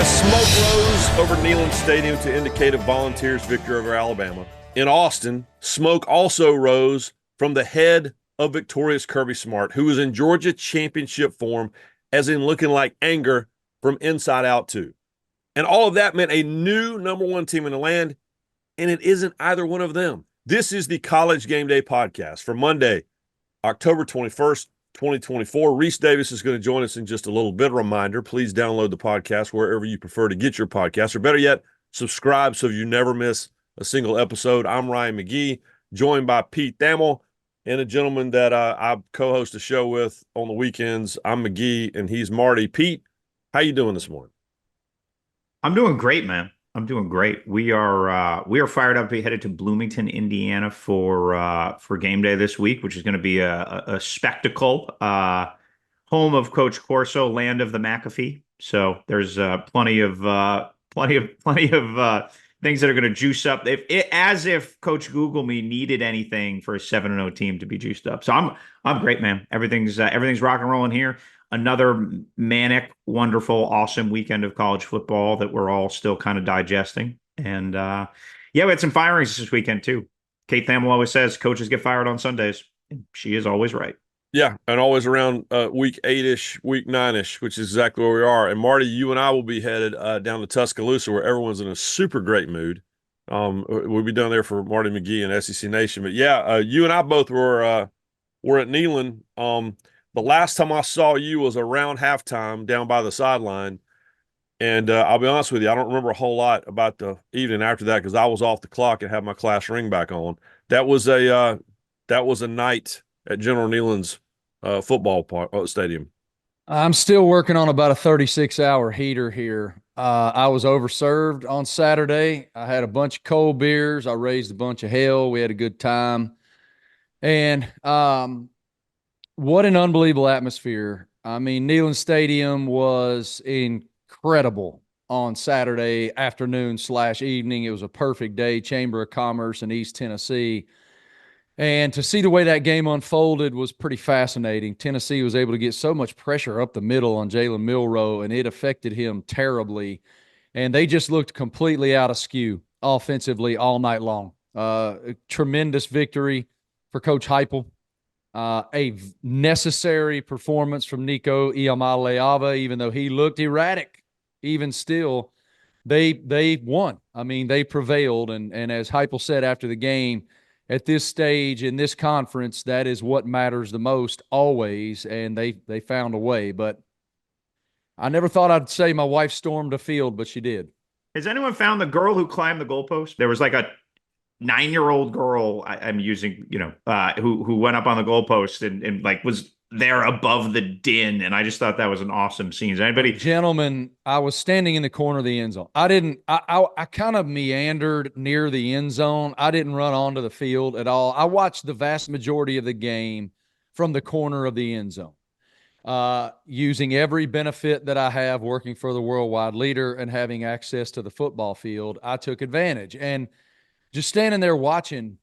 As smoke rose over Neyland Stadium to indicate a Volunteers' victory over Alabama, in Austin, smoke also rose from the head of victorious Kirby Smart, who was in Georgia championship form, as in looking like anger from inside out too. And all of that meant a new number one team in the land, and it isn't either one of them. This is the College Game Day podcast for Monday, October 21st, 2024. Rece Davis is going to join us in just a little bit. A reminder, please download the podcast wherever you prefer to get your podcast, or better yet, subscribe so you never miss a single episode. I'm Ryan McGee, joined by Pete Thamel, and a gentleman that I co-host a show with on the weekends. I'm McGee, and he's Marty. Pete, how you doing this morning? I'm doing great, man. I'm doing great. We are fired up to be headed to Bloomington, Indiana for game day this week, which is going to be a spectacle. Home of Coach Corso, land of the McAfee. So there's plenty of things that are going to juice up. As if Coach Google Me needed anything for a 7-0 team to be juiced up. So I'm great, man. Everything's rock and rolling here. Another manic, wonderful, awesome weekend of college football that we're all still kind of digesting. And yeah, we had some firings this weekend too. Kate Thamel always says coaches get fired on Sundays. And she is always right. Yeah, and always around week 8-ish, week 9-ish, which is exactly where we are. And Marty, you and I will be headed down to Tuscaloosa, where everyone's in a super great mood. We'll be down there for Marty McGee and SEC Nation. But yeah, you and I both were at Neyland. The last time I saw you was around halftime down by the sideline. And I'll be honest with you, I don't remember a whole lot about the evening after that because I was off the clock and had my class ring back on. That was a night at General Neyland's football stadium. I'm still working on about a 36-hour heater here. I was overserved on Saturday. I had a bunch of cold beers. I raised a bunch of hell. We had a good time. And what an unbelievable atmosphere. I mean, Neyland Stadium was incredible on Saturday afternoon/evening. It was a perfect day. Chamber of Commerce in East Tennessee. And to see the way that game unfolded was pretty fascinating. Tennessee was able to get so much pressure up the middle on Jalen Milroe, and it affected him terribly. And they just looked completely out of skew offensively all night long. A tremendous victory for Coach Heupel. A necessary performance from Nico Iamaleava, even though he looked erratic. Even still, they won. I mean, they prevailed. And as Heupel said after the game, at this stage in this conference, that is what matters the most always, and they found a way. But I never thought I'd say my wife stormed a field, but she did. Has anyone found the girl who climbed the goalpost? There was like a 9-year-old girl I'm using, who went up on the goalpost and like was there above the din, and I just thought that was an awesome scene. Is anybody? Gentlemen, I was standing in the corner of the end zone. I kind of meandered near the end zone. I didn't run onto the field at all. I watched the vast majority of the game from the corner of the end zone, using every benefit that I have working for the worldwide leader and having access to the football field. I took advantage and just standing there watching.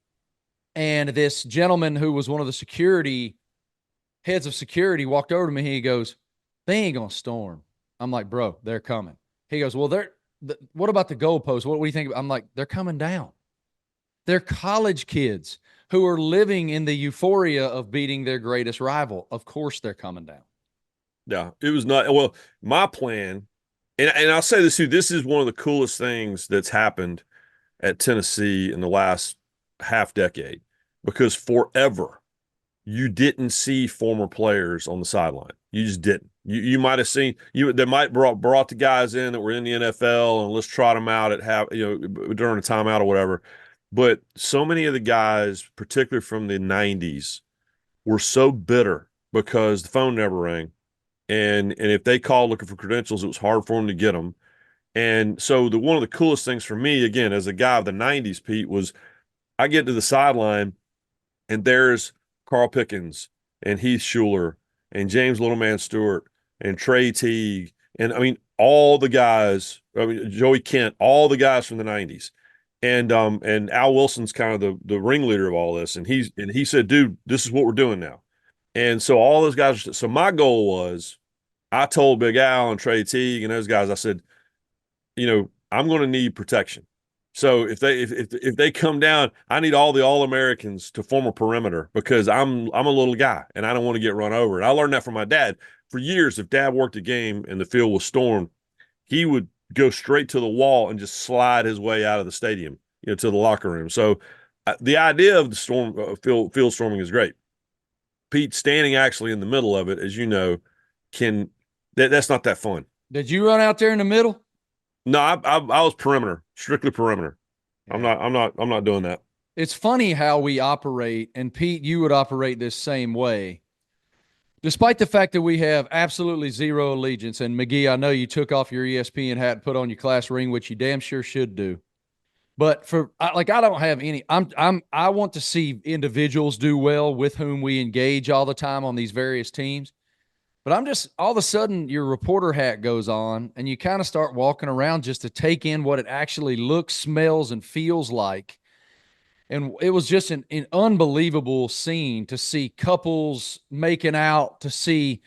And this gentleman who was one of the heads of security walked over to me. He goes, "They ain't going to storm." I'm like, "Bro, they're coming." He goes, "Well, what about the goalposts? What do you think?" I'm like, "They're coming down." They're college kids who are living in the euphoria of beating their greatest rival. Of course they're coming down. Yeah, it was not. Well, my plan, and I'll say this too, this is one of the coolest things that's happened at Tennessee in the last half decade, because forever you didn't see former players on the sideline. You just didn't. You might have seen they might brought the guys in that were in the NFL and let's trot them out at during a timeout or whatever. But so many of the guys, particularly from the 90s, were so bitter because the phone never rang. And if they called looking for credentials, it was hard for them to get them. And so one of the coolest things for me, again, as a guy of the 90s, Pete, was I get to the sideline and there's Carl Pickens and Heath Schuler and James Littleman Stewart and Trey Teague. And I mean, all the guys, Joey Kent, all the guys from the 90s. And Al Wilson's kind of the ringleader of all this. And he said, "Dude, this is what we're doing now." And so all those guys, so my goal was, I told Big Al and Trey Teague and those guys, I said, I'm going to need protection. So if they come down, I need all the All-Americans to form a perimeter because I'm a little guy and I don't want to get run over. And I learned that from my dad. For years, if dad worked a game and the field was stormed, he would go straight to the wall and just slide his way out of the stadium, to the locker room. So the idea of the field storming is great. Pete, standing actually in the middle of it, as you know, that's not that fun. Did you run out there in the middle? No, I was perimeter, strictly perimeter. Yeah. I'm not doing that. It's funny how we operate, and Pete, you would operate this same way. Despite the fact that we have absolutely zero allegiance, and McGee, I know you took off your ESPN hat and put on your class ring, which you damn sure should do. But I don't have any. I want to see individuals do well with whom we engage all the time on these various teams. But I'm just, all of a sudden, your reporter hat goes on, and you kind of start walking around just to take in what it actually looks, smells, and feels like. And it was just an unbelievable scene to see couples making out, to see,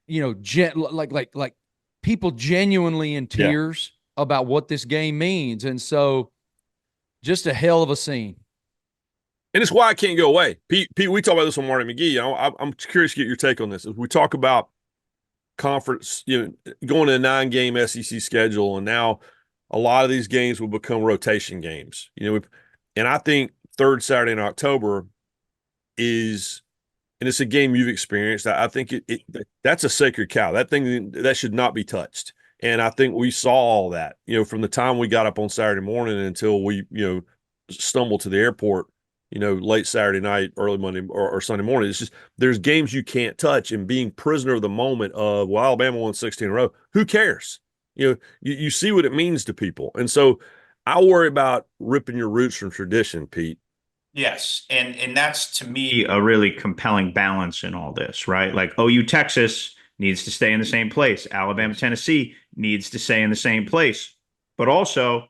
like people genuinely in tears about what this game means. And so just a hell of a scene. And it's why I can't go away. Pete, we talk about this on Marty McGee. I'm curious to get your take on this. As we talk about conference, going to a 9-game SEC schedule, and now a lot of these games will become rotation games. And I think third Saturday in October is, and it's a game you've experienced. I think that's a sacred cow. That thing that should not be touched. And I think we saw all that, from the time we got up on Saturday morning until we, stumbled to the airport, late Saturday night, early Monday or Sunday morning. It's just, there's games you can't touch, and being prisoner of the moment of, well, Alabama won 16 in a row. Who cares? You see what it means to people. And so I worry about ripping your roots from tradition, Pete. Yes. And that's, to me, a really compelling balance in all this, right? Like OU Texas needs to stay in the same place. Alabama Tennessee needs to stay in the same place. But also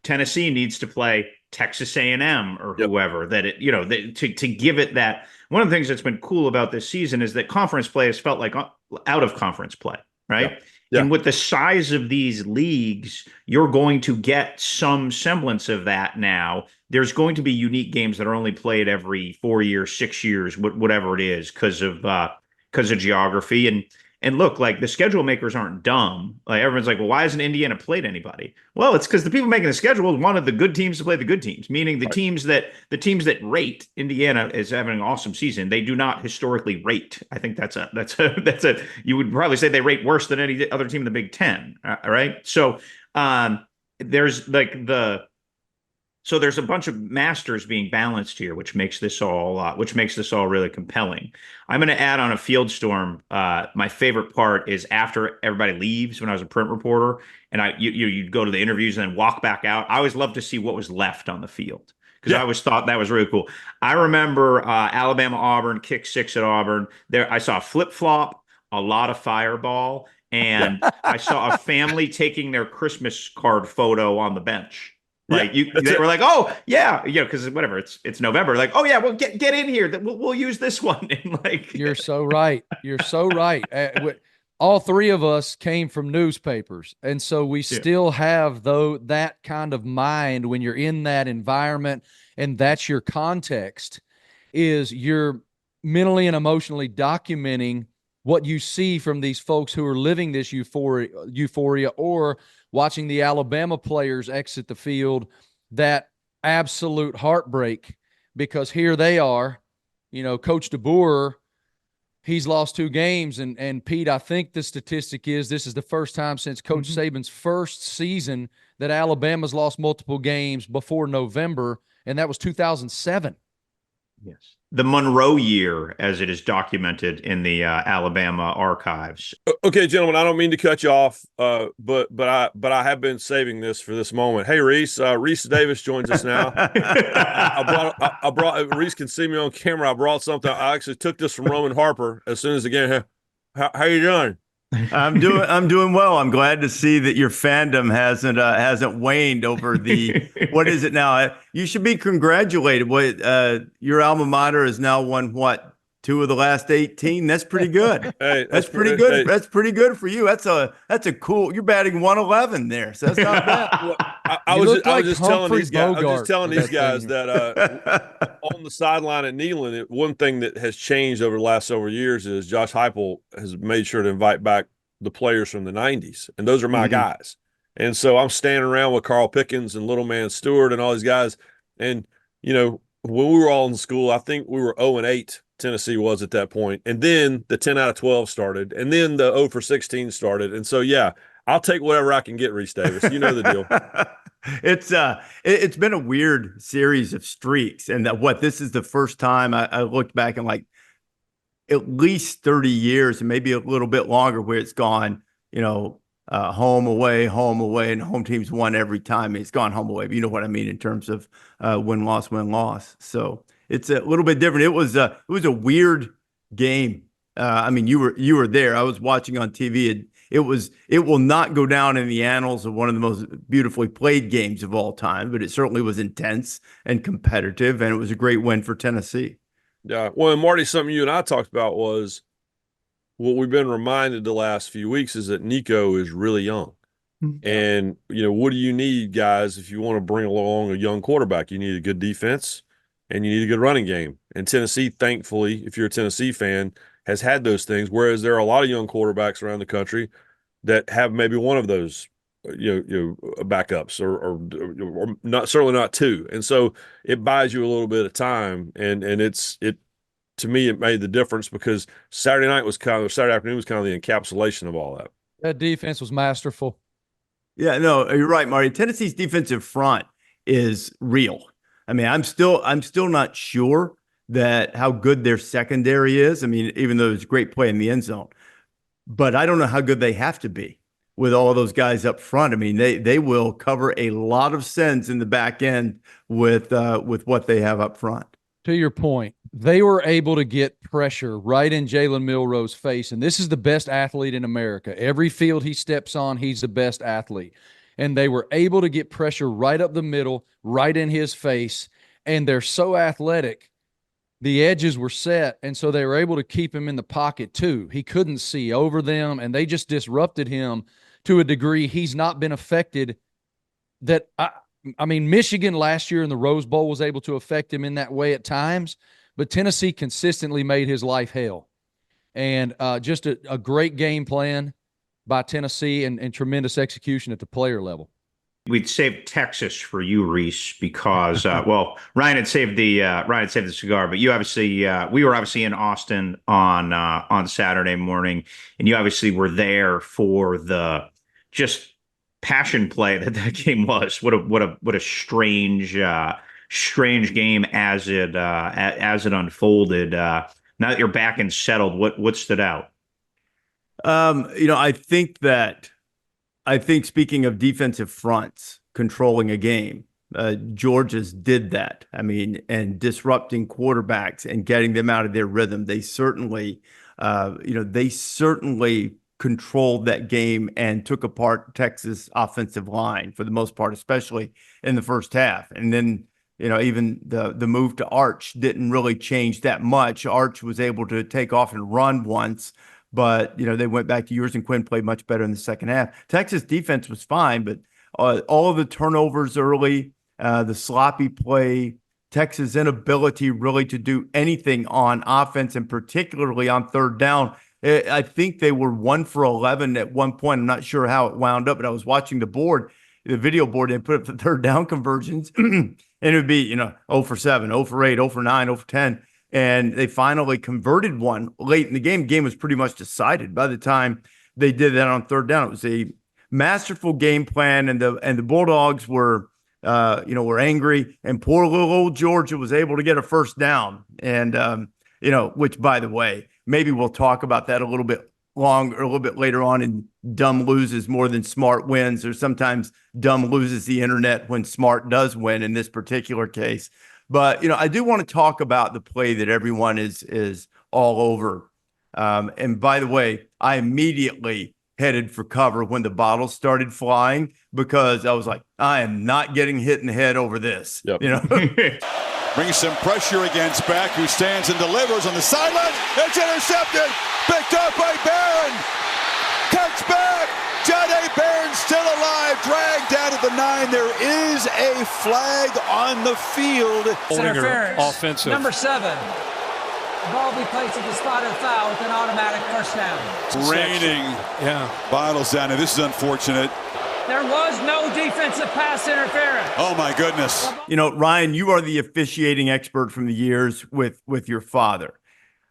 Tennessee needs to play Texas A&M or whoever, that it, to give it that. One of the things that's been cool about this season is that conference play has felt like out of conference play, right? Yeah. Yeah. And with the size of these leagues, you're going to get some semblance of that now. There's going to be unique games that are only played every 4 years, 6 years, whatever it is, because of geography. And look, like, the schedule makers aren't dumb. Like, everyone's like, well, why hasn't Indiana played anybody? Well, it's because the people making the schedule wanted the good teams to play the good teams, meaning the teams that rate Indiana as having an awesome season. They do not historically rate. I think that's a you would probably say they rate worse than any other team in the Big Ten. Right. So there's So there's a bunch of masters being balanced here, which makes this all really compelling. I'm going to add on a field storm. My favorite part is after everybody leaves. When I was a print reporter, and you'd go to the interviews and then walk back out. I always loved to see what was left on the field, because I always thought that was really cool. I remember Alabama Auburn, kick 6 at Auburn. There, I saw a flip flop, a lot of fireball, and I saw a family taking their Christmas card photo on the bench. Like, they were like, oh yeah, because whatever, it's November. Like, oh yeah, well, get in here. We'll use this one. And like, you're so right. You're so right. All three of us came from newspapers, and so we still have that kind of mind when you're in that environment, and that's your context. Is you're mentally and emotionally documenting what you see from these folks who are living this euphoria, or watching the Alabama players exit the field, that absolute heartbreak, because here they are, Coach DeBoer, he's lost 2 games. And Pete, I think the statistic is this is the first time since Coach Saban's first season that Alabama's lost multiple games before November, and that was 2007. Yes. The Monroe year, as it is documented in the Alabama archives. Okay, gentlemen, I don't mean to cut you off, but I have been saving this for this moment. Hey, Rece Davis joins us now. I brought Rece can see me on camera. I brought something. I actually took this from Roman Harper as soon as the game. How you doing? I'm doing well. I'm glad to see that your fandom hasn't waned over the what is it now? You should be congratulated. Your alma mater has now won what, 2 of the last 18. That's pretty good. Hey, That's pretty good. Hey, That's pretty good for you. That's a cool. You're batting 111 there, so that's not bad. well, You look like Humphrey I was just Bogart telling with these that guys thing. that on the sideline at Neyland, one thing that has changed over the last several years is Josh Heupel has made sure to invite back the players from the '90s, and those are my guys. And so I'm standing around with Carl Pickens and Little Man Stewart and all these guys. And when we were all in school, I think we were 0-8. Tennessee was at that point, and then the 10 out of 12 started, and then the 0 for 16 started. And so, yeah, I'll take whatever I can get, Rece Davis. You know the deal. It's been a weird series of streaks, and this is the first time I looked back and like at least 30 years and maybe a little bit longer where it's gone, home away, and home teams won every time. It's gone home away. But you know what I mean in terms of win loss. So it's a little bit different. It was a weird game. I mean, you were there. I was watching on TV. It will not go down in the annals of one of the most beautifully played games of all time, but it certainly was intense and competitive, and it was a great win for Tennessee. Yeah. Well, and Marty, something you and I talked about was what we've been reminded the last few weeks is that Nico is really young. And, what do you need, guys, if you want to bring along a young quarterback? You need a good defense and you need a good running game. And Tennessee, thankfully, if you're a Tennessee fan, has had those things, whereas there are a lot of young quarterbacks around the country that have maybe one of those, backups or not, certainly not two. And so it buys you a little bit of time. And to me, it made the difference because Saturday afternoon was kind of the encapsulation of all that. That defense was masterful. Yeah, no, you're right, Marty. Tennessee's defensive front is real. I mean, I'm still not sure that how good their secondary is. I mean, even though it's great play in the end zone, but I don't know how good they have to be with all of those guys up front. I mean, they will cover a lot of sins in the back end with what they have up front. To your point, they were able to get pressure right in Jalen Milroe's face, and this is the best athlete in America. Every field he steps on, he's the best athlete. And they were able to get pressure right up the middle, right in his face, and they're so athletic. The edges were set, and so they were able to keep him in the pocket too. He couldn't see over them, and they just disrupted him to a degree he's not been affected. I mean, Michigan last year in the Rose Bowl was able to affect him in that way at times, but Tennessee consistently made his life hell. And just a great game plan by Tennessee and tremendous execution at the player level. We'd saved Texas for you, Rece, because Ryan had saved the cigar, but you obviously we were obviously in Austin on Saturday morning, and you obviously were there for the just passion play that game was. What a strange game as it unfolded. Now that you're back and settled, what stood out? I think speaking of defensive fronts controlling a game, Georgia's did that. I mean, and disrupting quarterbacks and getting them out of their rhythm. They certainly controlled that game and took apart Texas offensive line for the most part, especially in the first half. And then, even the move to Arch didn't really change that much. Arch was able to take off and run once, but, they went back to Ewers and Quinn played much better in the second half. Texas defense was fine, but all of the turnovers early, the sloppy play, Texas' inability really to do anything on offense and particularly on third down. I think they were 1 for 11 at one point. I'm not sure how it wound up, but I was watching the video board, and put up the third down conversions, and it would be, 0 for 7, 0 for 8, 0 for 9, 0 for 10. And they finally converted one late in the game. The game was pretty much decided by the time they did that on third down. It was a masterful game plan, and the Bulldogs were angry, and poor little old Georgia was able to get a first down. And, which, by the way, maybe we'll talk about that a little bit later on in dumb loses more than smart wins, or sometimes dumb loses the internet when smart does win in this particular case. But, I do want to talk about the play that everyone is all over. And by the way, I immediately headed for cover when the bottles started flying, because I was like, I am not getting hit in the head over this. Yep. Brings some pressure against Beck, who stands and delivers on the sideline. It's intercepted. Picked up by Barron. Cuts back. Jahdae Barron still alive. Dragged down at the 9. There is a flag on the field. Interference. Offensive. Number 7. The ball be placed at the spot of the foul with an automatic first down. Raining. Yeah. Bottles down, and this is unfortunate. There was no defensive pass interference. Oh, my goodness. You know, Ryan, you are the officiating expert from the years with your father.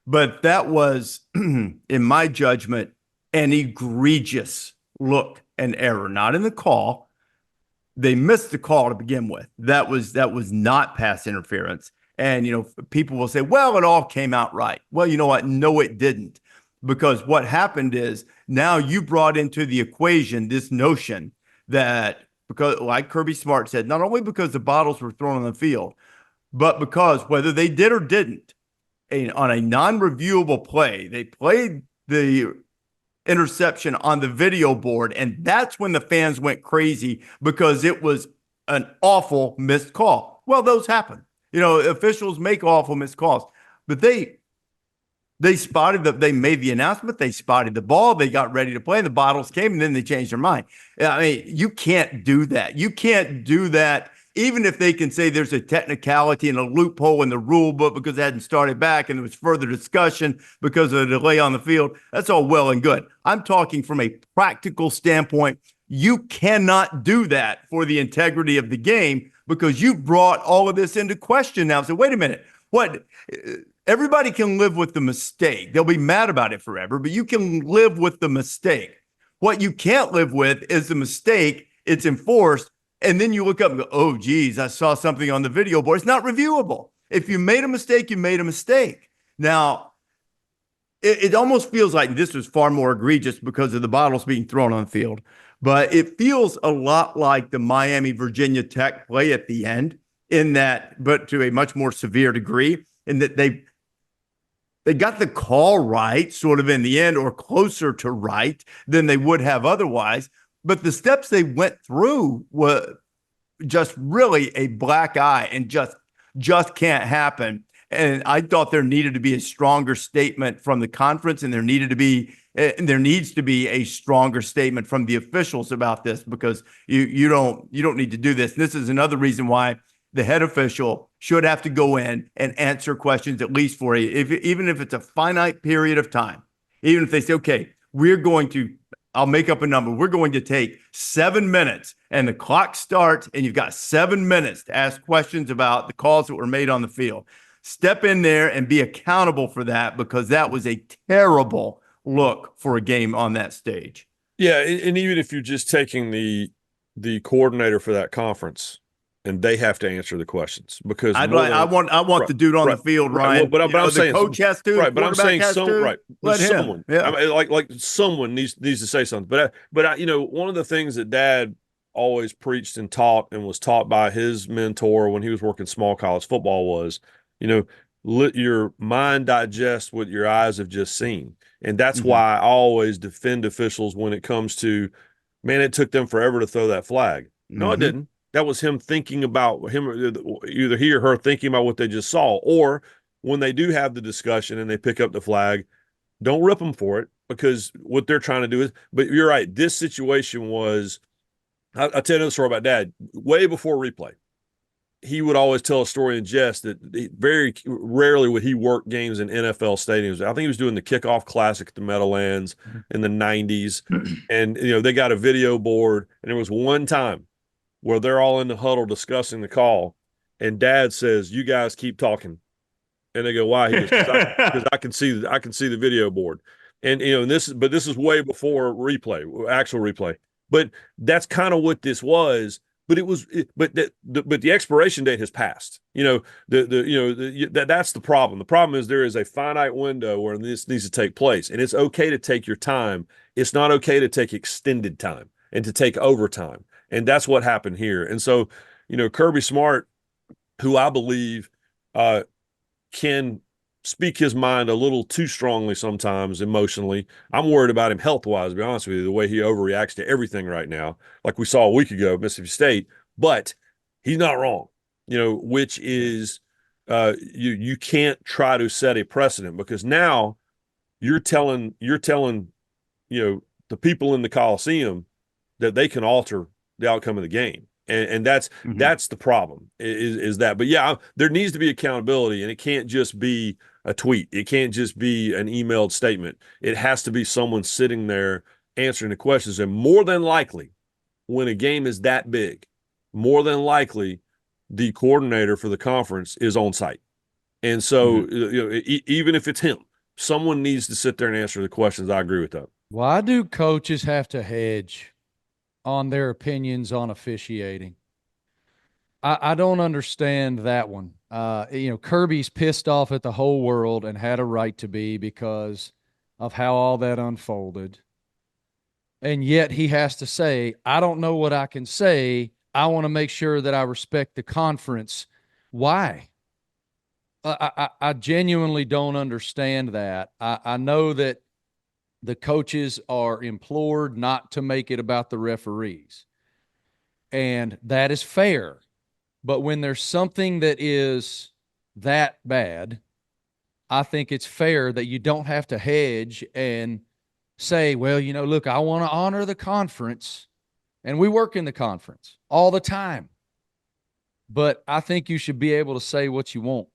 But that was, in my judgment, an egregious look and error. Not in the call. They missed the call to begin with. That was not pass interference. And, you know, people will say, well, it all came out right. Well, you know what? No, it didn't. Because what happened is now you brought into the equation this notion that, because like Kirby Smart said, not only because the bottles were thrown on the field, but because whether they did or didn't, on a non-reviewable play, they played the interception on the video board, and that's when the fans went crazy because it was an awful missed call. Well, those happen. You know, officials make awful missed calls, but they spotted they made the announcement, they spotted the ball, they got ready to play, and the bottles came, and then they changed their mind. I mean, you can't do that. You can't do that, even if they can say there's a technicality and a loophole in the rule book because it hadn't started back and there was further discussion because of the delay on the field. That's all well and good. I'm talking from a practical standpoint. You cannot do that for the integrity of the game because you brought all of this into question now. So wait a minute, what? Everybody can live with the mistake. They'll be mad about it forever, but you can live with the mistake. What you can't live with is the mistake. It's enforced. And then you look up and go, oh, geez, I saw something on the video board. It's not reviewable. If you made a mistake, you made a mistake. Now, it almost feels like this was far more egregious because of the bottles being thrown on the field. But it feels a lot like the Miami-Virginia Tech play at the end in that, but to a much more severe degree, in that they got the call right, sort of in the end, or closer to right than they would have otherwise. But the steps they went through were just really a black eye and just can't happen. And I thought there needed to be a stronger statement from the conference, and there needs to be a stronger statement from the officials about this, because you don't need to do this. And this is another reason why the head official should have to go in and answer questions, at least for even if it's a finite period of time. Even if they say, okay, I'll make up a number. We're going to take 7 minutes, and the clock starts, and you've got 7 minutes to ask questions about the calls that were made on the field. Step in there and be accountable for that, because that was a terrible look for a game on that stage. Yeah, and even if you're just taking the coordinator for that conference, and they have to answer the questions, because I want the dude on the field, Ryan. But I'm saying the coach has to, right. But I'm saying let someone, him. Yeah. I mean, like someone needs to say something. But I, one of the things that Dad always preached and taught, and was taught by his mentor when he was working small college football, was, let your mind digest what your eyes have just seen. And that's why I always defend officials when it comes to, man, it took them forever to throw that flag. No, it didn't. That was him thinking about either he or her thinking about what they just saw, or when they do have the discussion and they pick up the flag, don't rip them for it, because what they're trying to do is, but you're right. This situation was, I'll tell you another story about Dad. Way before replay, he would always tell a story in jest that very rarely would he work games in NFL stadiums. I think he was doing the Kickoff Classic at the Meadowlands in the 90s. And, they got a video board, and there was one time where they're all in the huddle discussing the call, and Dad says, "You guys keep talking." And they go, "Why?" He goes, "Because I can see the video board." And this is way before actual replay. But that's kind of what this was. But but the expiration date has passed. That's the problem. The problem is there is a finite window where this needs to take place, and it's okay to take your time. It's not okay to take extended time and to take overtime. And that's what happened here. And so, Kirby Smart, who I believe can speak his mind a little too strongly sometimes emotionally. I'm worried about him health-wise, to be honest with you, the way he overreacts to everything right now, like we saw a week ago at Mississippi State. But he's not wrong, which is you can't try to set a precedent, because now you're telling the people in the Coliseum that they can alter the outcome of the game. And that's the problem is that. But yeah, there needs to be accountability, and it can't just be a tweet. It can't just be an emailed statement. It has to be someone sitting there answering the questions. And more than likely, when a game is that big, more than likely the coordinator for the conference is on site. And so even if it's him, someone needs to sit there and answer the questions. I agree with that. Why do coaches have to hedge on their opinions on officiating? I don't understand that one. Kirby's pissed off at the whole world, and had a right to be, because of how all that unfolded. And yet he has to say, I don't know what I can say. I want to make sure that I respect the conference. Why? I genuinely don't understand that. I know that the coaches are implored not to make it about the referees, and that is fair. But when there's something that is that bad, I think it's fair that you don't have to hedge and say, well, look, I want to honor the conference, and we work in the conference all the time. But I think you should be able to say what you want.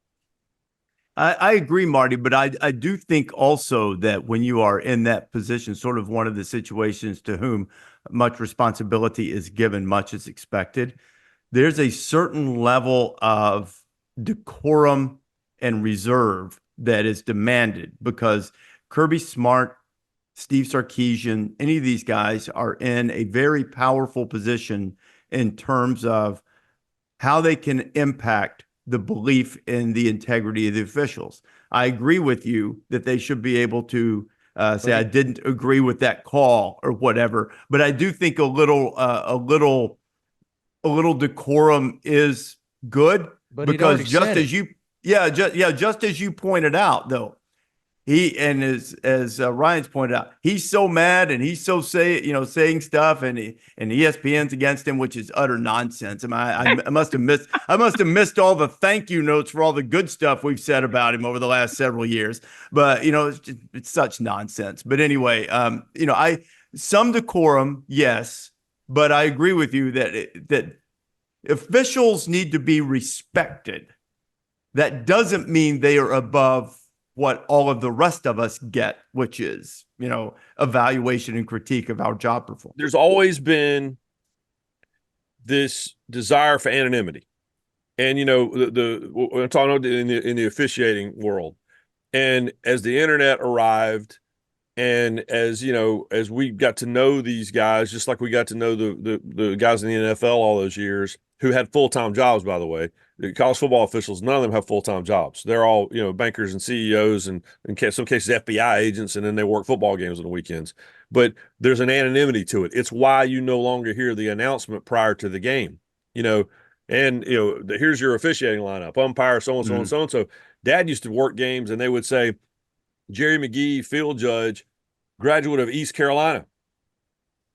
I agree, Marty, but I do think also that when you are in that position, sort of one of the situations to whom much responsibility is given, much is expected, there's a certain level of decorum and reserve that is demanded, because Kirby Smart, Steve Sarkisian, any of these guys are in a very powerful position in terms of how they can impact the belief in the integrity of the officials. I agree with you that they should be able to say, I didn't agree with that call or whatever, but I do think a little decorum is good, but because just as you pointed out, though, as Ryan's pointed out, he's so mad and he's so saying stuff, and ESPN's against him, which is utter nonsense. I must have missed all the thank you notes for all the good stuff we've said about him over the last several years. But it's such nonsense. But anyway, some decorum, yes, but I agree with you that officials need to be respected. That doesn't mean they are above what all of the rest of us get, which is, evaluation and critique of our job performance. There's always been this desire for anonymity. And, we're talking in the officiating world. And as the internet arrived, and as we got to know these guys, just like we got to know the guys in the NFL all those years, who had full-time jobs, by the way. The college football officials, none of them have full-time jobs. They're all, bankers and CEOs, and in some cases FBI agents, and then they work football games on the weekends. But there's an anonymity to it. It's why you no longer hear the announcement prior to the game. Here's your officiating lineup: umpire so-and-so and so-and-so. Dad used to work games, and they would say, Jerry McGee, field judge, graduate of East Carolina.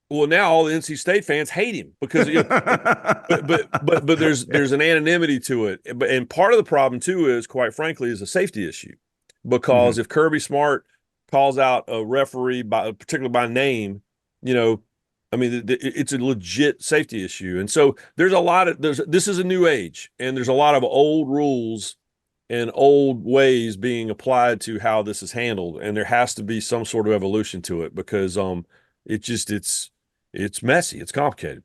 Well, now all the NC State fans hate him because, but there's an anonymity to it. And part of the problem too is, quite frankly, is a safety issue, because if Kirby Smart calls out a referee particularly by name, it's a legit safety issue. And so this is a new age, and there's a lot of old rules and old ways being applied to how this is handled. And there has to be some sort of evolution to it, because it's messy. It's complicated.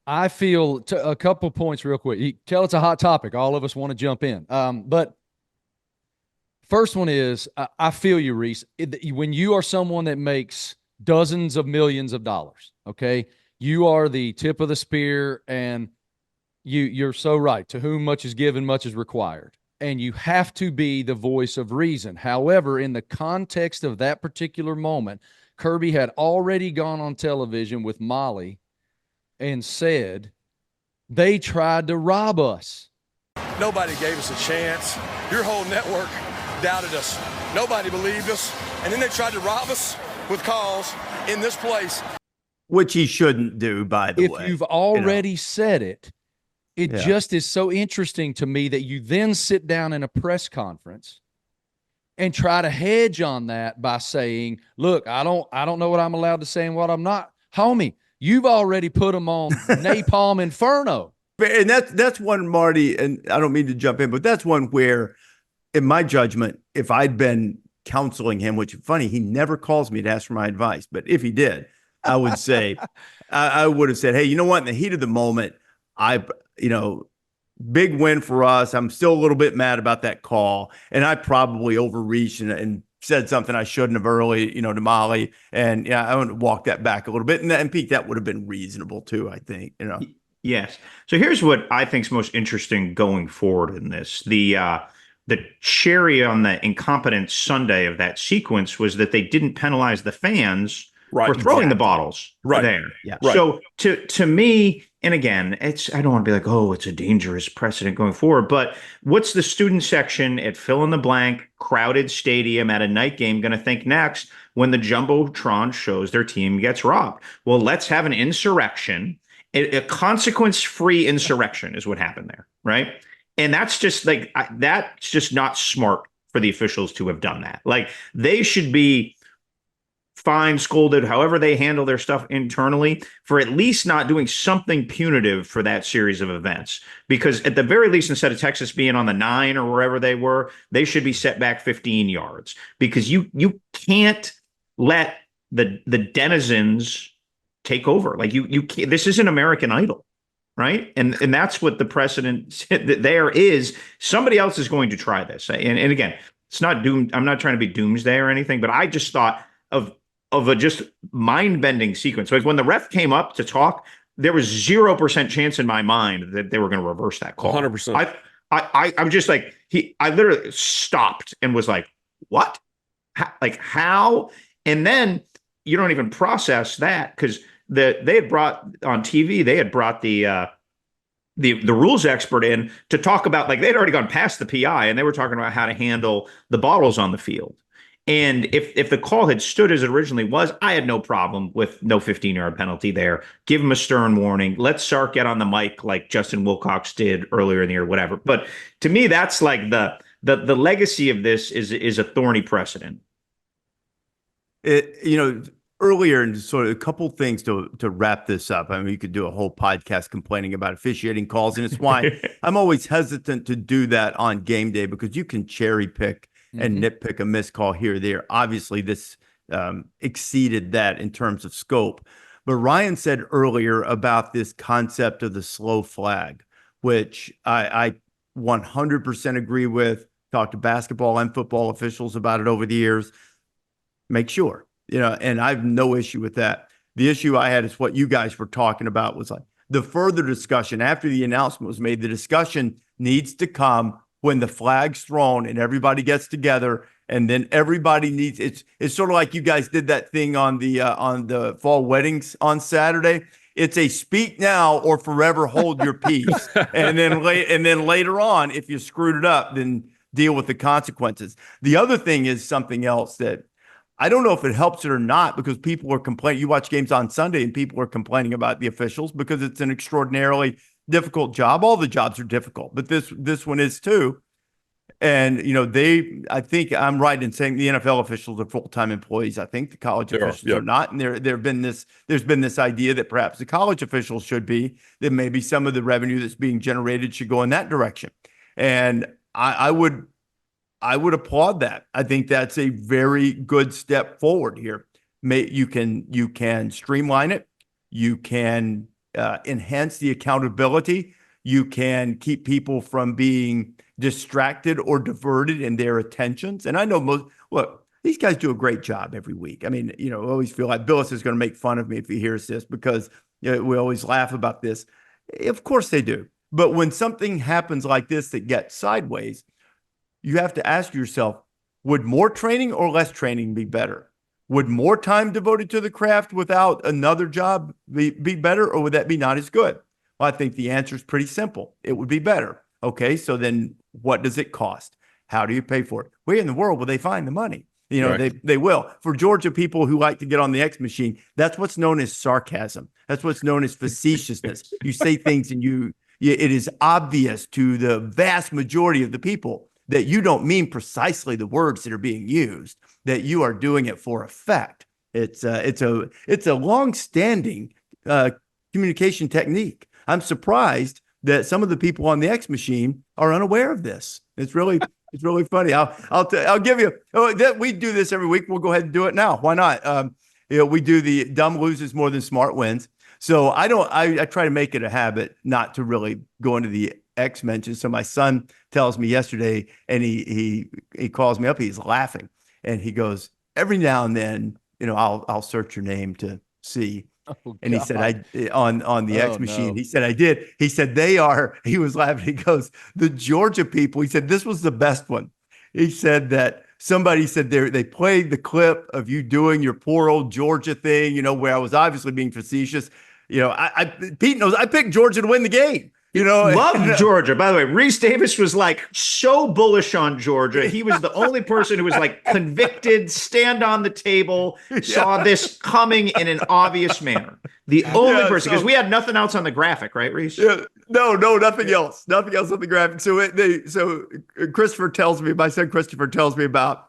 I feel a couple points real quick. You tell it's a hot topic. All of us want to jump in. But first one is, I feel you, Rece. When you are someone that makes dozens of millions of dollars, okay, you are the tip of the spear, and you're so right. To whom much is given, much is required. And you have to be the voice of reason. However, in the context of that particular moment, Kirby had already gone on television with Molly and said, they tried to rob us. Nobody gave us a chance. Your whole network doubted us. Nobody believed us. And then they tried to rob us with calls in this place. Which he shouldn't do, by the way. If you've already said it, It just is so interesting to me that you then sit down in a press conference and try to hedge on that by saying, look, I don't know what I'm allowed to say and what I'm not. Homie, you've already put them on Napalm Inferno. And that's one, Marty, and I don't mean to jump in, but that's one where, in my judgment, if I'd been counseling him, which is funny, he never calls me to ask for my advice, but if he did, I would say, I would have said, hey, you know what? In the heat of the moment, big win for us. I'm still a little bit mad about that call, and I probably overreached and said something I shouldn't have early, to Molly, and I want to walk that back a little bit, and Pete, that would have been reasonable too, I think, Yes. So here's what I think is most interesting going forward in this. The cherry on the incompetent Sunday of that sequence was that they didn't penalize the fans for throwing the bottles there. Yeah. Right. So to me, and again, I don't want to be like, oh, it's a dangerous precedent going forward, but what's the student section at fill in the blank, crowded stadium at a night game going to think next when the Jumbotron shows their team gets robbed? Well, let's have an insurrection. A consequence-free insurrection is what happened there, right? And that's just that's just not smart for the officials to have done that. Like, they should be fined, scolded, however they handle their stuff internally, for at least not doing something punitive for that series of events. Because at the very least, instead of Texas being on the 9 or wherever they were, they should be set back 15 yards. Because you can't let the denizens take over. Like, you can't, this isn't American Idol, right? And that's what the precedent there is. Somebody else is going to try this. And again, it's not doom. I'm not trying to be doomsday or anything, but I just thought of a just mind-bending sequence. So when the ref came up to talk, there was 0% chance in my mind that they were going to reverse that call. 100%. I'm just like, I literally stopped and was like, what? How? And then you don't even process that, because they had brought on TV, they had brought the rules expert in to talk about, like, they'd already gone past the PI and they were talking about how to handle the bottles on the field. And if the call had stood as it originally was, I had no problem with no 15-yard penalty there. Give him a stern warning. Let Sark get on the mic like Justin Wilcox did earlier in the year, whatever. But to me, that's like the legacy of this is a thorny precedent. Earlier, and sort of a couple things to wrap this up. I mean, you could do a whole podcast complaining about officiating calls, and it's why I'm always hesitant to do that on game day, because you can cherry pick and nitpick a missed call here or there. Obviously, this exceeded that in terms of scope. But Ryan said earlier about this concept of the slow flag, which I 100% agree with. Talked to basketball and football officials about it over the years. Make sure. And I have no issue with that. The issue I had is what you guys were talking about, was like the further discussion after the announcement was made. The discussion needs to come when the flag's thrown and everybody gets together, and then everybody needs, it's sort of like you guys did that thing on the fall weddings on Saturday. It's a speak now or forever hold your peace. and then later on, if you screwed it up, then deal with the consequences. The other thing is something else that I don't know if it helps it or not, because people are complaining. You watch games on Sunday and people are complaining about the officials because it's an extraordinarily difficult job. All the jobs are difficult, but this one is too. And, I think I'm right in saying the NFL officials are full-time employees. I think the college officials are not. And there's been this idea that perhaps the college officials should be, that maybe some of the revenue that's being generated should go in that direction. And I would applaud that. I think that's a very good step forward here. You can streamline it. You can enhance the accountability. You can keep people from being distracted or diverted in their attentions. And I know these guys do a great job every week. I mean, I always feel like Billis is going to make fun of me if he hears this, because we always laugh about this. Of course they do. But when something happens like this that gets sideways, you have to ask yourself, would more training or less training be better? Would more time devoted to the craft without another job be better, or would that be not as good? Well, I think the answer is pretty simple. It would be better. Okay, so then what does it cost? How do you pay for it? Where in the world will they find the money? Right. They will. For Georgia people who like to get on the X machine, that's what's known as sarcasm. That's what's known as facetiousness. You say things and you it is obvious to the vast majority of the people that you don't mean precisely the words that are being used, that you are doing it for effect. It's a long-standing communication technique. I'm surprised that some of the people on the X machine are unaware of this. It's really funny. I'll give you. We do this every week. We'll go ahead and do it now. Why not? We do the dumb loses more than smart wins. So I try to make it a habit not to really go into the X mentions. So my son tells me yesterday, and he calls me up. He's laughing, and he goes, every now and then, I'll search your name to see. Oh, and he said, on the X machine, no. he said, I did. He said, he was laughing. He goes, the Georgia people, he said, this was the best one. He said that somebody said they played the clip of you doing your poor old Georgia thing, where I was obviously being facetious. Pete knows I picked Georgia to win the game. Love Georgia. By the way, Rece Davis was like so bullish on Georgia. He was the only person who was like convicted, stand on the table, saw this coming in an obvious manner. The only person, because we had nothing else on the graphic, right, Rece? Yeah, no, nothing else. Nothing else on the graphic. So Christopher tells me, my son Christopher tells me about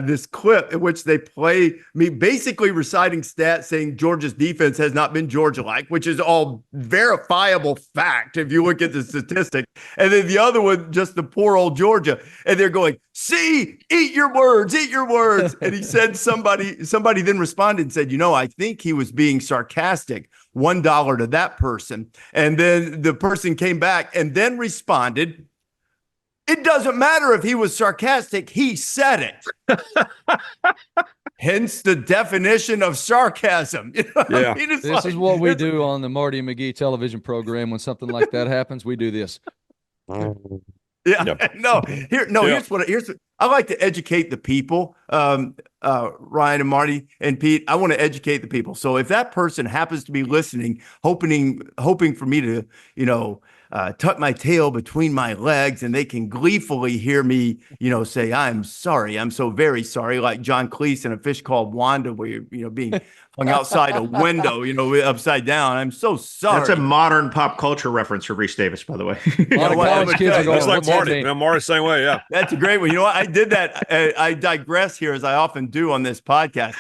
this clip in which they play me basically reciting stats saying Georgia's defense has not been Georgia-like, which is all verifiable fact if you look at the statistic. And then the other one, just the poor old Georgia. And they're going, see, eat your words. And he said somebody then responded and said, I think he was being sarcastic. $1 to that person. And then the person came back and then responded, it doesn't matter if he was sarcastic. He said it. Hence the definition of sarcasm. Yeah. This is what we do on the Marty McGee television program. When something like that happens, we do this. Yeah. Yep. Here's I like to educate the people. Ryan and Marty and Pete, I want to educate the people. So if that person happens to be listening, hoping for me to, tuck my tail between my legs and they can gleefully hear me, say, I'm sorry. I'm so very sorry. Like John Cleese in A Fish Called Wanda, where you're being hung outside a window, upside down. I'm so sorry. That's a modern pop culture reference for Rece Davis, by the way. That's like Marty. Marty's the same way. Yeah. That's a great one. You know what? I did that. I digress here, as I often do on this podcast.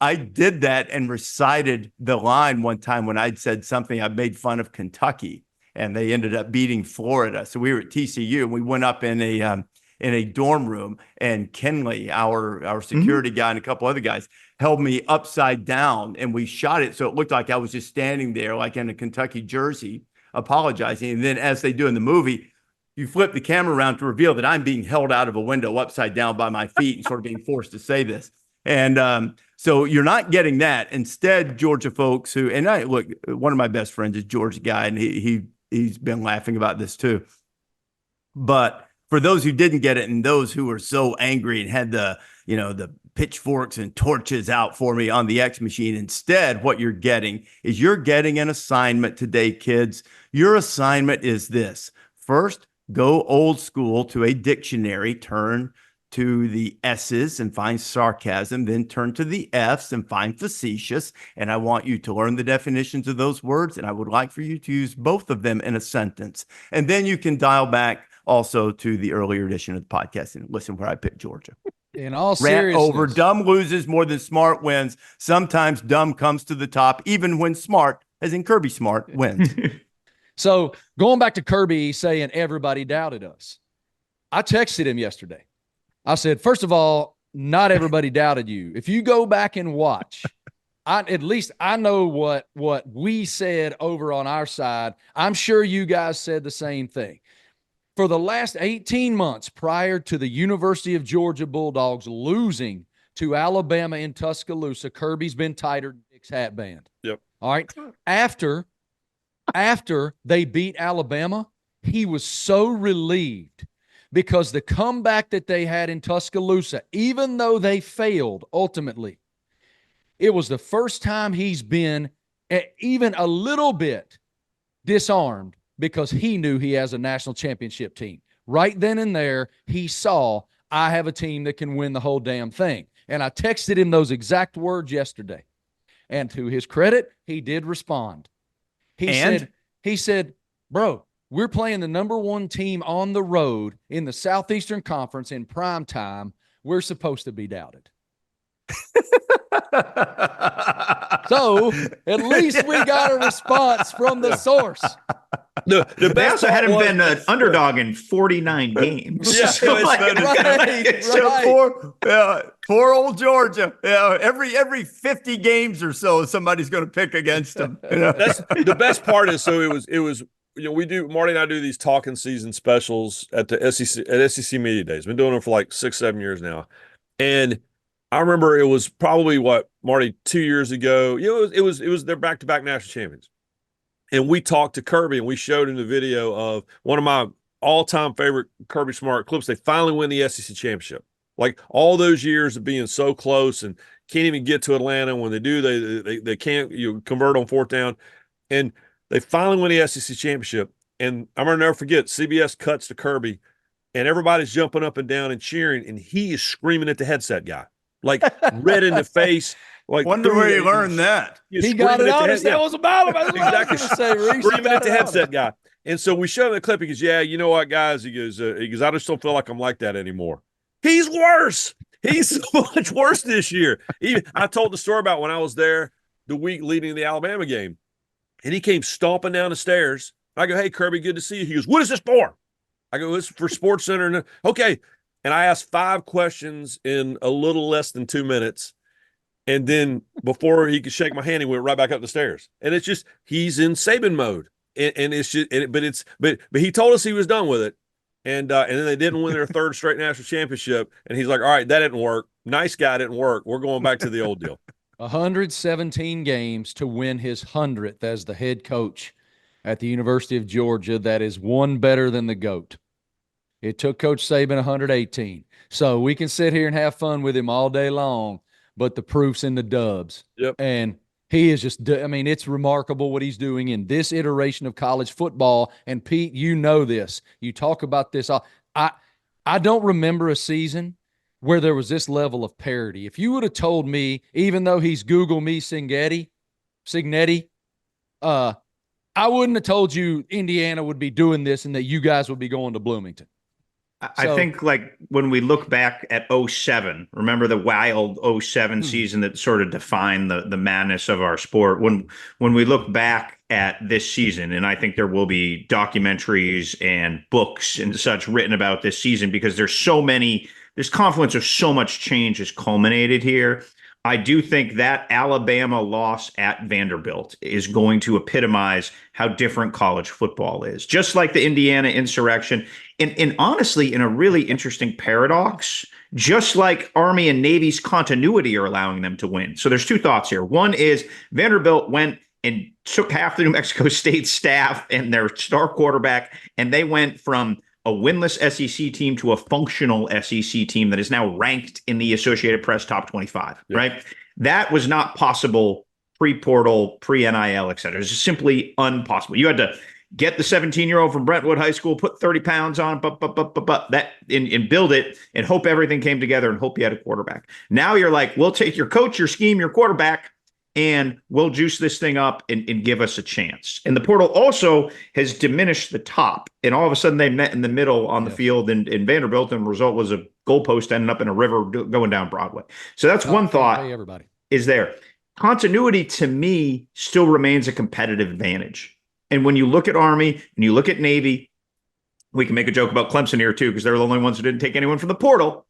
I did that and recited the line one time when I'd said something. I made fun of Kentucky, and they ended up beating Florida. So we were at TCU, and we went up in a dorm room, and Kenley, our security guy, and a couple other guys held me upside down, and we shot it so it looked like I was just standing there, like in a Kentucky jersey, apologizing. And then, as they do in the movie, you flip the camera around to reveal that I'm being held out of a window upside down by my feet and sort of being forced to say this. And so you're not getting that. Instead, Georgia folks look, one of my best friends is a Georgia guy, and he's been laughing about this too. But for those who didn't get it, and those who were so angry and had the pitchforks and torches out for me on the X machine, instead, what you're getting an assignment today, kids. Your assignment is this. First, go old school to a dictionary, turn to the S's and find sarcasm, then turn to the F's and find facetious. And I want you to learn the definitions of those words, and I would like for you to use both of them in a sentence. And then you can dial back also to the earlier edition of the podcast and listen where I picked Georgia. In all seriousness, over dumb loses more than smart wins. Sometimes dumb comes to the top, even when smart, as in Kirby Smart, wins. So going back to Kirby saying everybody doubted us, I texted him yesterday. I said, first of all, not everybody doubted you. If you go back and watch, at least I know what we said over on our side. I'm sure you guys said the same thing. For the last 18 months prior to the University of Georgia Bulldogs losing to Alabama in Tuscaloosa, Kirby's been tighter than Nick's hat band. Yep. All right. After they beat Alabama, he was so relieved because the comeback that they had in Tuscaloosa, even though they failed ultimately, it was the first time he's been even a little bit disarmed because he knew he has a national championship team. Right then and there, he saw, I have a team that can win the whole damn thing. And I texted him those exact words yesterday. And to his credit, he did respond. He said, bro, We're playing the number one team on the road in the Southeastern Conference in prime time. We're supposed to be doubted. So at least we got a response from the source. The They best also part hadn't was, been an underdog in 49 games. Yeah, So, it's like, So poor old Georgia. Yeah, every 50 games or so, somebody's going to pick against them. You know? that's the best part is, so it was we do, Marty and I do these talking season specials at the SEC Media Days. Been doing them for like 6-7 years now. And I remember it was probably Marty, 2 years ago. It was their back-to-back national champions. And we talked to Kirby and we showed him the video of one of my all-time favorite Kirby Smart clips. They finally win the SEC championship. Like all those years of being so close and can't even get to Atlanta. When they do, they can't convert on fourth down. And they finally win the SEC championship. And I'm going to never forget, CBS cuts to Kirby and everybody's jumping up and down and cheering. And he is screaming at the headset guy, like red in the face. Like, wonder where he learned that. He got it out. That was about him. Exactly. Say, screaming at the headset guy. And so we show him the clip. He goes, "Yeah, you know what, guys?" He goes, "I just don't feel like I'm like that anymore." He's worse. He's so much worse this year. I told the story about when I was there the week leading the Alabama game, and he came stomping down the stairs. I go, "Hey, Kirby, good to see you." He goes, "What is this for?" I go, "It's for Sports Center." Okay. And I asked 5 questions in a little less than 2 minutes. And then before he could shake my hand, he went right back up the stairs. And it's just, he's in Saban mode. And it's just, but he told us he was done with it. And then they didn't win their 3rd straight national championship. And he's like, "All right, that didn't work. Nice guy didn't work. We're going back to the old deal." 117 games to win his 100th as the head coach at the University of Georgia. That is one better than the GOAT. It took Coach Saban 118. So we can sit here and have fun with him all day long, but the proof's in the dubs. Yep. And he is just, I mean, it's remarkable what he's doing in this iteration of college football. And Pete, you know this. You talk about this. I don't remember a season where there was this level of parity. If you would have told me, even though he's Google me Cignetti, I wouldn't have told you Indiana would be doing this and that you guys would be going to Bloomington. I think, like, when we look back at 07, remember the wild 07 season that sort of defined the madness of our sport. When we look back at this season, and I think there will be documentaries and books and such written about this season, because there's confluence of so much change has culminated here. I do think that Alabama loss at Vanderbilt is going to epitomize how different college football is, just like the Indiana insurrection. And honestly, in a really interesting paradox, just like Army and Navy's continuity are allowing them to win. So there's 2 thoughts here. One is Vanderbilt went and took half the New Mexico State staff and their star quarterback, and they went from a winless SEC team to a functional SEC team that is now ranked in the Associated Press top 25, right? That was not possible pre-portal, pre-NIL, et cetera. It's just simply impossible. You had to get the 17-year-old from Brentwood High School, put 30 pounds on, and build it and hope everything came together and hope you had a quarterback. Now you're like, we'll take your coach, your scheme, your quarterback, and we'll juice this thing up and give us a chance. And the portal also has diminished the top. And all of a sudden they met in the middle on the field in Vanderbilt, and the result was a goalpost ending up in a river going down Broadway. So that's one thought. Hey, everybody. Is there. Continuity, to me, still remains a competitive advantage. And when you look at Army and you look at Navy, we can make a joke about Clemson here too, because they're the only ones who didn't take anyone from the portal.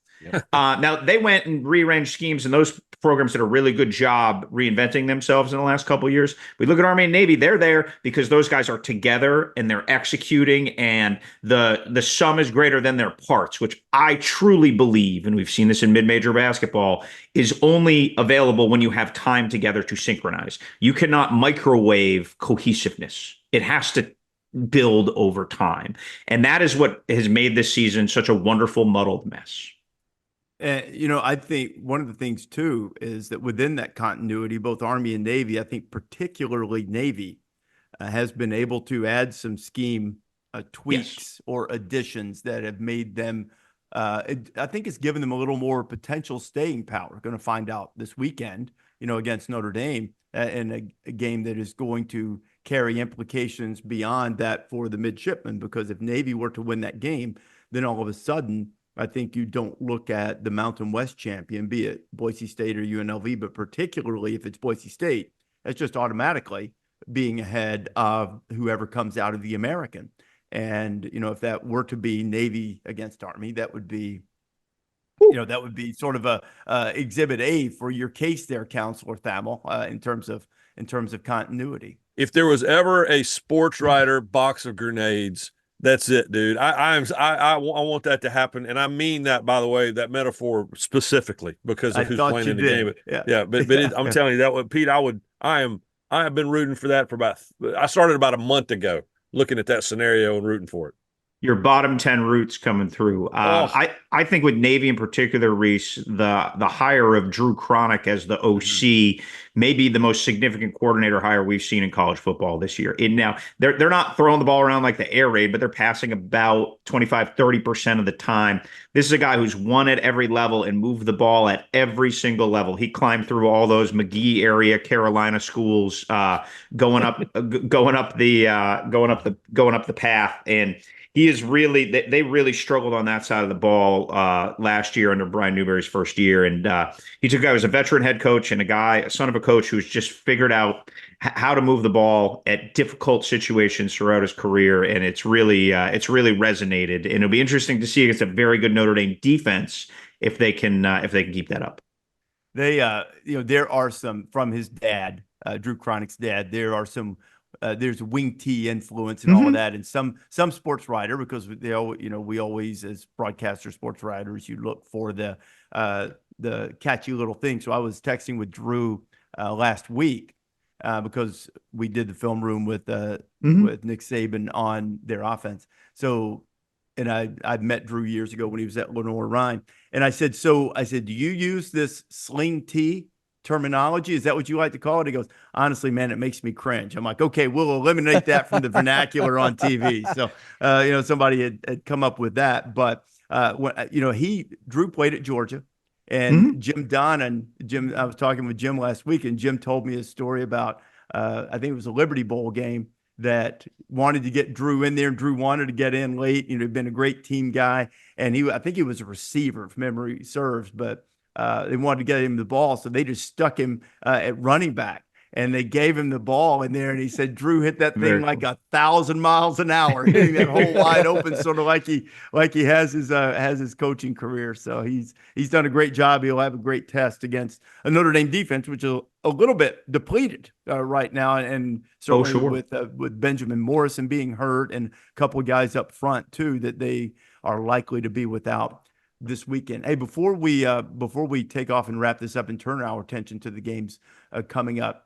Now, they went and rearranged schemes, and those programs did a really good job reinventing themselves in the last couple of years. We look at Army and Navy, they're there because those guys are together and they're executing, and the sum is greater than their parts, which I truly believe, and we've seen this in mid-major basketball, is only available when you have time together to synchronize. You cannot microwave cohesiveness. It has to build over time. And that is what has made this season such a wonderful, muddled mess. I think one of the things, too, is that within that continuity, both Army and Navy, I think particularly Navy, has been able to add some scheme tweaks or additions that have made them I think it's given them a little more potential staying power. Going to find out this weekend, against Notre Dame in a game that is going to carry implications beyond that for the midshipmen, because if Navy were to win that game, then all of a sudden, I think you don't look at the Mountain West champion, be it Boise State or UNLV, but particularly if it's Boise State, that's just automatically being ahead of whoever comes out of the American. And, if that were to be Navy against Army, that would be, that would be sort of a exhibit A for your case there, Counselor Thamel, in terms of continuity. If there was ever a sports writer box of grenades, that's it, dude. I want that to happen, and I mean that, by the way, that metaphor specifically because of who's playing in the game. I'm telling you that, Pete. I have been rooting for that I started about a month ago, looking at that scenario and rooting for it. Your bottom 10 routes coming through. I think with Navy in particular, Rece, the hire of Drew Cronick as the OC may be the most significant coordinator hire we've seen in college football this year. Now, they're not throwing the ball around like the air raid, but they're passing about 25-30% of the time. This is a guy who's won at every level and moved the ball at every single level. He climbed through all those McGee area Carolina schools, going up the path. And he is they really struggled on that side of the ball last year under Brian Newberry's first year. And he took a guy who was a veteran head coach and a son of a coach who's just figured out how to move the ball at difficult situations throughout his career. And it's really resonated. And it'll be interesting to see against a very good Notre Dame defense if they can keep that up. They, there are some from his dad, Drew Cronick's dad. There are some. There's wing T influence and all of that, and some sports writer, because we always, as broadcaster sports writers, you look for the catchy little thing. So I was texting with Drew last week because we did the film room with Nick Saban on their offense. So, and I met Drew years ago when he was at Lenore-Rhyne, and I said, do you use this sling T terminology? Is that what you like to call it? He goes, honestly, man, it makes me cringe. I'm like, okay, we'll eliminate that from the vernacular on TV. So, somebody had come up with that. But, Drew played at Georgia, and Jim I was talking with Jim last week, and Jim told me a story about, I think it was a Liberty Bowl game that wanted to get Drew in there, and Drew wanted to get in late. He'd been a great team guy, and I think he was a receiver, if memory serves, but they wanted to get him the ball, so they just stuck him at running back, and they gave him the ball in there, and he said Drew hit that thing like 1,000 miles an hour, hitting that hole wide open, sort of like he has his coaching career. So he's done a great job. He'll have a great test against a Notre Dame defense, which is a little bit depleted right now, and certainly with Benjamin Morrison being hurt and a couple of guys up front too that they are likely to be without this weekend. Hey, before we take off and wrap this up and turn our attention to the games coming up,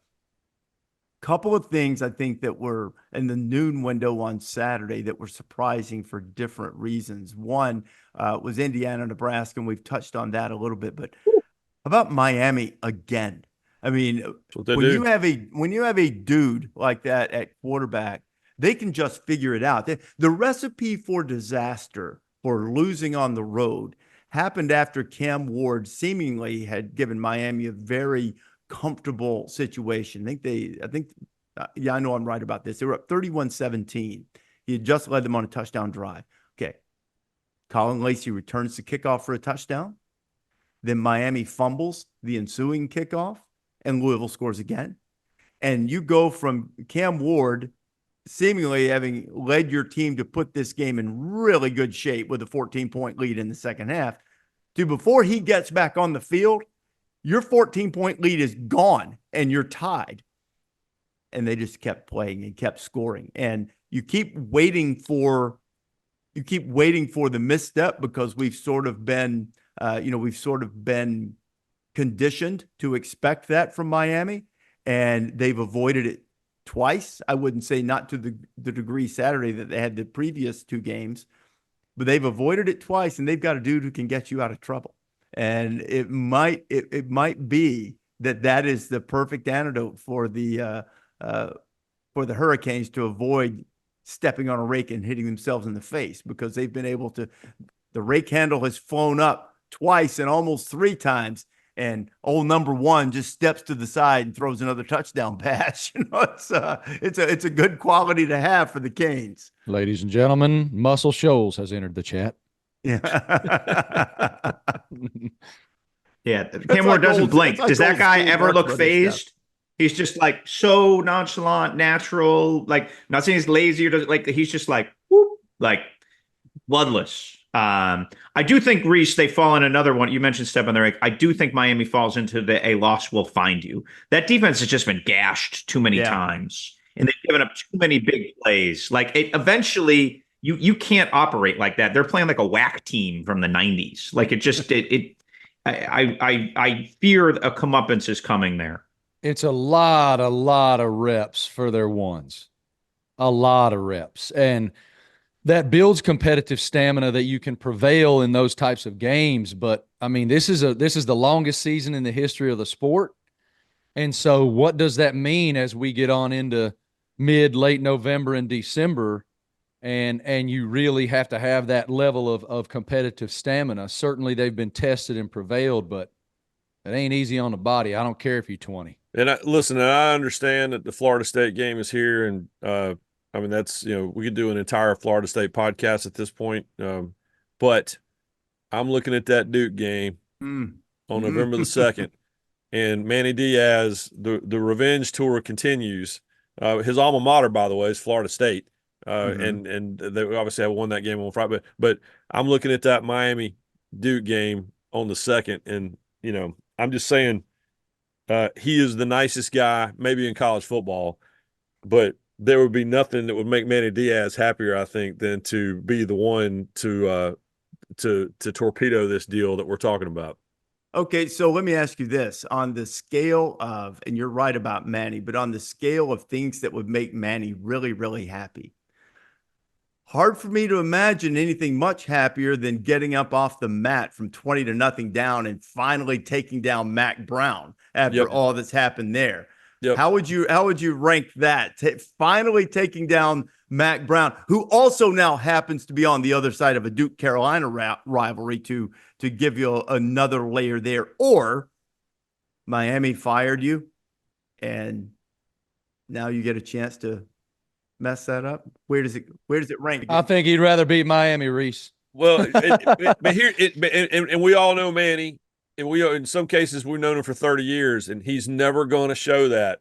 couple of things I think that were in the noon window on Saturday that were surprising for different reasons. One was Indiana, Nebraska, and we've touched on that a little bit. But how about Miami again? I mean, when you have a dude like that at quarterback, they can just figure it out. The recipe for disaster for losing on the road happened after Cam Ward seemingly had given Miami a very comfortable situation. I know I'm right about this. They were up 31-17. He had just led them on a touchdown drive. Okay. Colin Lacey returns the kickoff for a touchdown. Then Miami fumbles the ensuing kickoff, and Louisville scores again. And you go from Cam Ward seemingly having led your team to put this game in really good shape with a 14-point lead in the second half, to before he gets back on the field, your 14-point lead is gone and you're tied. And they just kept playing and kept scoring. And you keep waiting for the misstep, because we've sort of been conditioned to expect that from Miami, and they've avoided it twice. I wouldn't say not to the degree Saturday that they had the previous two games, but they've avoided it twice, and they've got a dude who can get you out of trouble. And it might be that is the perfect antidote for the Hurricanes to avoid stepping on a rake and hitting themselves in the face, because they've been able to The rake handle has flown up twice and almost 3 times. And old number 1 just steps to the side and throws another touchdown pass. It's a good quality to have for the Canes. Ladies and gentlemen, Muscle Shoals has entered the chat. Yeah. Yeah. Cam Ward doesn't blink. Does that guy ever look phased? He's just like so nonchalant, natural. Like, not saying he's lazy or like he's just like whoop, like bloodless. I do think Rece, they fall in another one. You mentioned step on the rake. I do think Miami falls into a loss will find you. That defense has just been gashed too many times, and they've given up too many big plays. Like eventually, you can't operate like that. They're playing like a whack team from the '90s. Like I fear a comeuppance is coming there. It's a lot of reps for their ones, a lot of reps, and that builds competitive stamina that you can prevail in those types of games. But I mean, this is the longest season in the history of the sport. And so what does that mean as we get on into late November and December, and you really have to have that level of competitive stamina? Certainly they've been tested and prevailed, but it ain't easy on the body. I don't care if you're 20. And I understand that the Florida State game is here, and I mean, that's, we could do an entire Florida State podcast at this point. But I'm looking at that Duke game on November the 2nd, and Manny Diaz, the revenge tour continues. His alma mater, by the way, is Florida State. And they obviously have won that game on Friday. But I'm looking at that Miami Duke game on the 2nd, and, I'm just saying he is the nicest guy maybe in college football, but there would be nothing that would make Manny Diaz happier, I think, than to be the one to torpedo this deal that we're talking about. Okay, so let me ask you this. On the scale of, and you're right about Manny, but on the scale of things that would make Manny really, really happy, hard for me to imagine anything much happier than getting up off the mat from 20-0 down and finally taking down Mac Brown after all that's happened there. Yep. How would you rank that? Finally taking down Mac Brown, who also now happens to be on the other side of a Duke Carolina rivalry, to give you another layer there, or Miami fired you and now you get a chance to mess that up. Where does it rank again? I think he'd rather beat Miami, Rece. Well, and we all know Manny. And in some cases, we've known him for 30 years, and he's never going to show that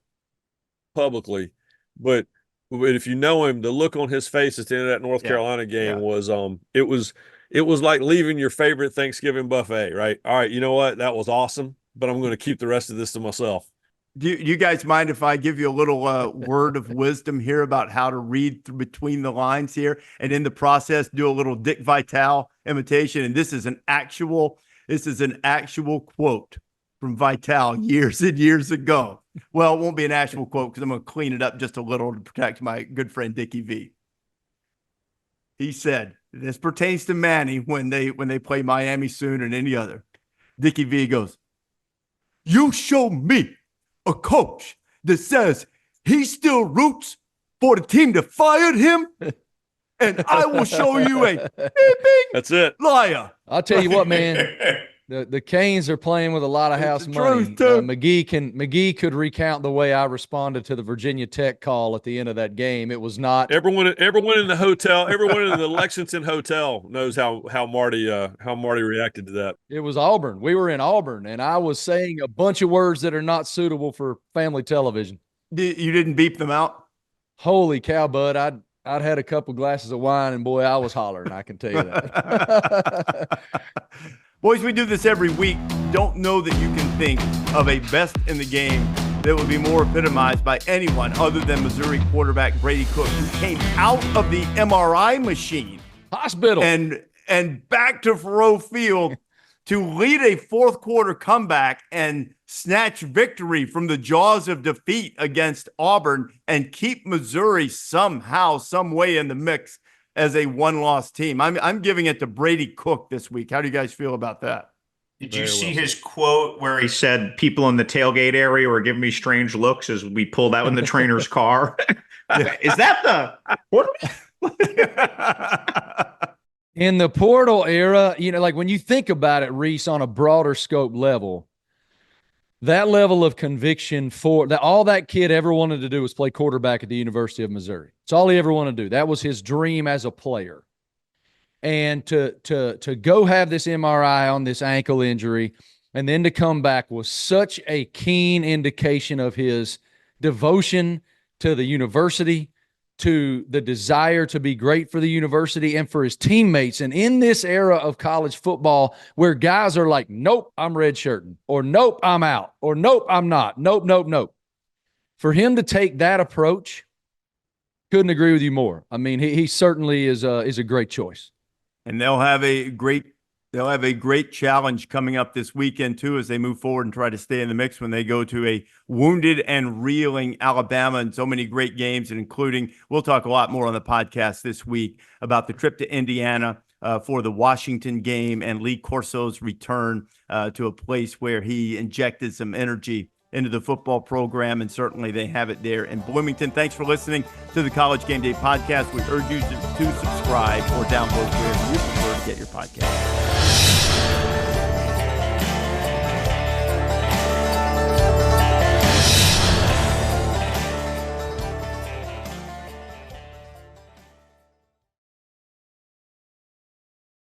publicly. But if you know him, the look on his face at the end of that North Carolina game was it was like leaving your favorite Thanksgiving buffet, right? All right, you know what? That was awesome, but I'm going to keep the rest of this to myself. Do you guys mind if I give you a little word of wisdom here about how to read between the lines here, and in the process do a little Dick Vitale imitation? And this is an actual quote from Vitale years and years ago. Well, it won't be an actual quote because I'm going to clean it up just a little to protect my good friend Dickie V. He said, this pertains to Manny when they play Miami soon and any other. Dickie V goes, "You show me a coach that says he still roots for the team that fired him, and I will show you a that's it liar." I'll tell you what, man. The Canes are playing with a lot of house money. McGee could recount the way I responded to the Virginia Tech call at the end of that game. It was not everyone in the hotel, everyone in the Lexington hotel knows how Marty reacted to that. It was Auburn. We were in Auburn, and I was saying a bunch of words that are not suitable for family television. You didn't beep them out? Holy cow, bud! I'd had a couple glasses of wine, and boy, I was hollering. I can tell you that. Boys, we do this every week. Don't know that you can think of a best in the game that would be more epitomized by anyone other than Missouri quarterback Brady Cook, who came out of the MRI machine hospital and back to Faurot Field to lead a fourth quarter comeback and snatch victory from the jaws of defeat against Auburn and keep Missouri somehow, some way in the mix as a one-loss team. I'm giving it to Brady Cook this week. How do you guys feel about that? Did you see his quote where he said people in the tailgate area were giving me strange looks as we pulled out in the trainer's car? Is that the In the portal era, like when you think about it, Rece, on a broader scope level, that level of conviction for that, all that kid ever wanted to do was play quarterback at the University of Missouri. It's all he ever wanted to do. That was his dream as a player. And to go have this MRI on this ankle injury and then to come back was such a keen indication of his devotion to the university, to the desire to be great for the university and for his teammates. And in this era of college football where guys are like, nope, I'm redshirting, or nope, I'm out, or nope, I'm not, nope, nope, nope. For him to take that approach, couldn't agree with you more. I mean, he certainly is a great choice. And they'll have a great challenge coming up this weekend too, as they move forward and try to stay in the mix when they go to a wounded and reeling Alabama, and so many great games, and including, we'll talk a lot more on the podcast this week about the trip to Indiana for the Washington game and Lee Corso's return to a place where he injected some energy into the football program, and certainly they have it there in Bloomington. Thanks for listening to the College Game Day podcast. We urge you to subscribe or download wherever you prefer to get your podcast.